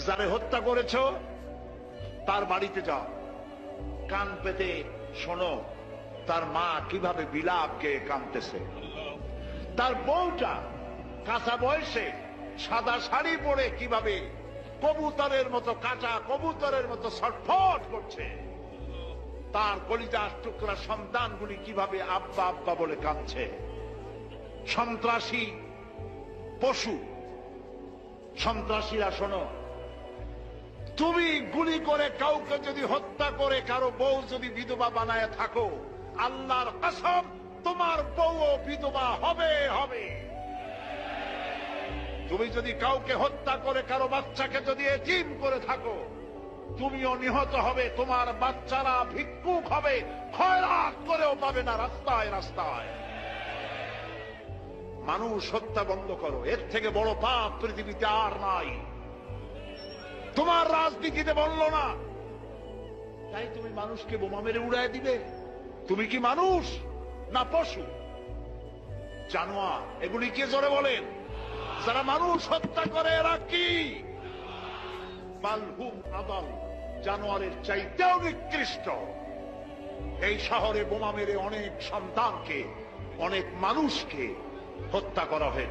যারে হত্যা করেছ তার বাড়িতে যাও, কান পেতে শোনো তার মা কিভাবে বিলাপ গেয়ে কাঁদতেছে। তার বউটা কাঁচা বয়সে সাদা শাড়ি পরে কিভাবে কবুতরের মতো, কাঁচা কবুতরের মতো ছটফট করছে। তার কলিজার টুকরা সন্তানগুলি কিভাবে আব্বা আব্বা বলে কাঁদছে। সন্ত্রাসী পশু, সন্ত্রাসীরা শোনো, তুমি গুলি করে কাউকে যদি হত্যা করে কারো বউ যদি বিধবা বানায় থাকো, আল্লাহর কসম তোমার বউও বিধবা হবে হবে। তুমি যদি কাউকে হত্যা করে কারো বাচ্চাকে যদি এতিম করে থাকো, তুমিও নিহত হবে, তোমার বাচ্চারা ভিক্ষুক হবে, খয়রাত করেও পাবে না রাস্তায় রাস্তায়। মানুষ হত্যা বন্ধ করো, এর থেকে বড় পাপ পৃথিবীতে আর নাই। তোমার রাজনীতিতে বললো না তাই তুমি মানুষকে বোমা মেরে উড়ায় দিবে? তুমি কি মানুষ না পশু, জানোয়ার? এগুলি কে জোরে বলেন? যারা মানুষ হত্যা করে এরা কি? বালহুম আদাল, জানোয়ারের চাইতেও নিকৃষ্ট। এই শহরে বোমা মেরে অনেক সন্তানকে, অনেক মানুষকে হত্যা করা হয়েছে।